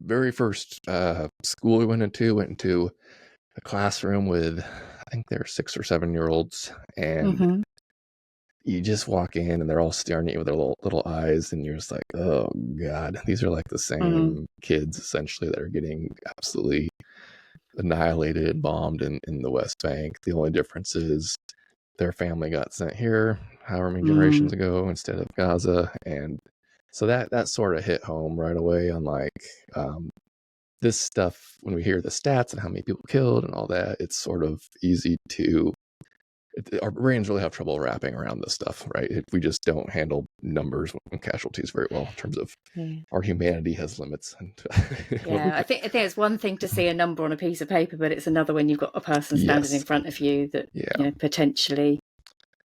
very first school we went into a classroom with, I think they're 6 or 7 year olds, and Mm-hmm. you just walk in and they're all staring at you with their little eyes, and you're just like, oh God, these are like the Mm. same kids essentially that are getting absolutely annihilated and bombed in the West Bank. The only difference is their family got sent here however many Mm. generations ago instead of Gaza. And so that sort of hit home right away on like, um, this stuff, when we hear the stats and how many people killed and all that, it's sort of easy to, our brains really have trouble wrapping around this stuff, right? We just don't handle numbers and casualties very well in terms of Yeah. our humanity has limits. And what we Yeah, I think it's one thing to see a number on a piece of paper, but it's another when you've got a person standing in yes, front of you that yeah, potentially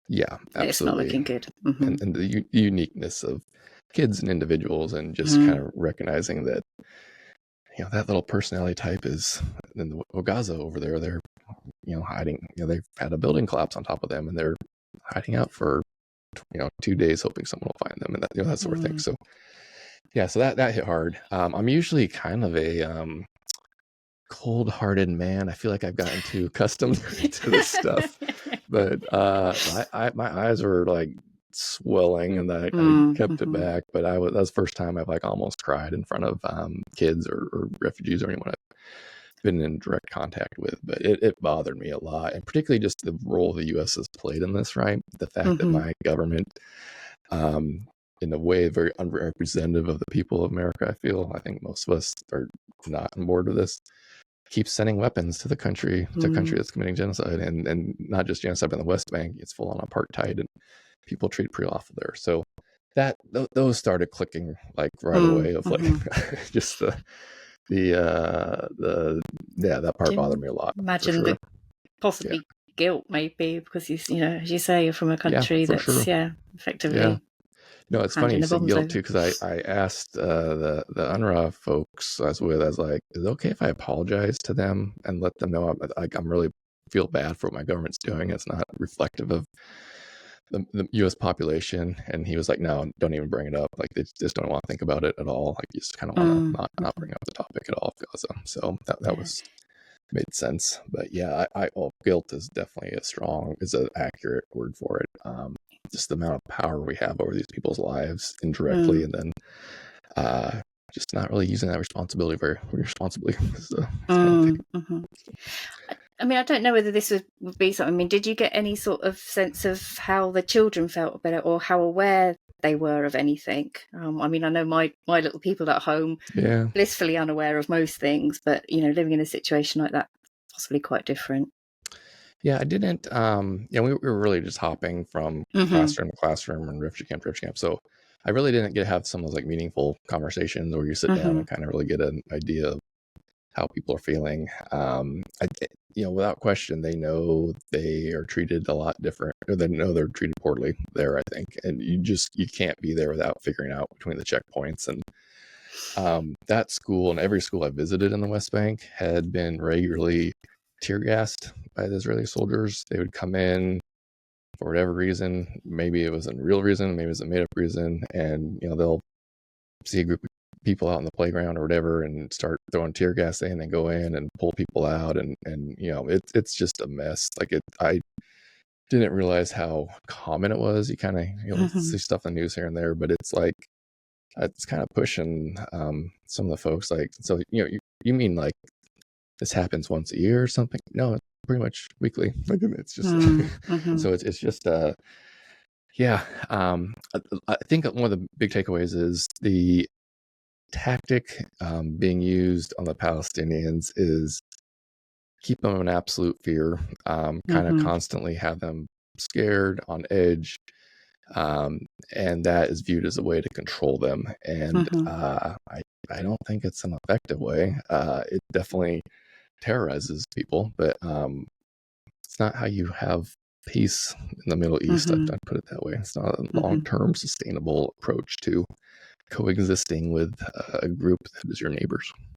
yeah, it's not absolutely. looking good. Mm-hmm. And the uniqueness of kids and individuals, and just Mm-hmm. kind of recognizing that, that little personality type is in the Gaza over there. They're, hiding, they've had a building collapse on top of them, and they're hiding out for, 2 days hoping someone will find them, and that sort of thing. So yeah, so that hit hard. I'm usually kind of a cold-hearted man. I feel like I've gotten too accustomed to this stuff, but my eyes were like swelling, and I kept it Mm-hmm. back. But that was the first time I've like almost cried in front of kids or refugees or anyone I've been in direct contact with. But it bothered me a lot, and particularly just the role the U.S. has played in this. Right, the fact that Mm-hmm. my government, in a way, very unrepresentative of the people of America. I think most of us are not on board with this. Keeps sending weapons to the country that's committing genocide, and not just genocide in the West Bank. It's full on apartheid, and people treat pretty awful there. So those started clicking like right away. Of like just that part bothered me a lot for Imagine sure. the possibly guilt, maybe, because as you say, you're from a country For that's sure. effectively It's funny you handing the say bombs guilt over. too, because I asked the UNRWA folks I was like, is it okay if I apologize to them and let them know I'm really feel bad for what my government's doing? It's not reflective of the U.S. population. And he was like, no, don't even bring it up. Like, they just don't want to think about it at all. Like, you just kind of want to not bring up the topic at all. So that was made sense. But yeah, guilt is definitely is an accurate word for it. Just the amount of power we have over these people's lives indirectly, and then just not really using that responsibility very responsibly. So, I mean, I don't know whether this would be something. I mean, did you get any sort of sense of how the children felt about it, or how aware they were of anything? I mean, I know my little people at home, blissfully unaware of most things, but living in a situation like that, possibly quite different. Yeah, I didn't. We were really just hopping from classroom to classroom and refugee camp to refugee camp. So I really didn't get to have some of those like meaningful conversations where you sit down and kind of really get an idea of how people are feeling. Without question, they know they are treated a lot different, or they know they're treated poorly there, I think. And you can't be there without figuring out between the checkpoints. And that school and every school I visited in the West Bank had been regularly tear gassed by the Israeli soldiers. They would come in for whatever reason. Maybe it was a real reason, maybe it was a made up reason. And, they'll see a group of people out on the playground or whatever and start throwing tear gas in and go in and pull people out. And it's just a mess. Like I didn't realize how common it was. You kind of, see stuff in the news here and there, but it's like, it's kind of pushing some of the folks like, so, you mean like this happens once a year or something? No, it's pretty much weekly. Like, it's just, so it's just, I think one of the big takeaways is the tactic being used on the Palestinians is keep them in absolute fear, kind of constantly have them scared, on edge, and that is viewed as a way to control them. And I don't think it's an effective way. It definitely terrorizes people, but it's not how you have peace in the Middle East. I'd put it that way. It's not a long-term sustainable approach to coexisting with a group that is your neighbors.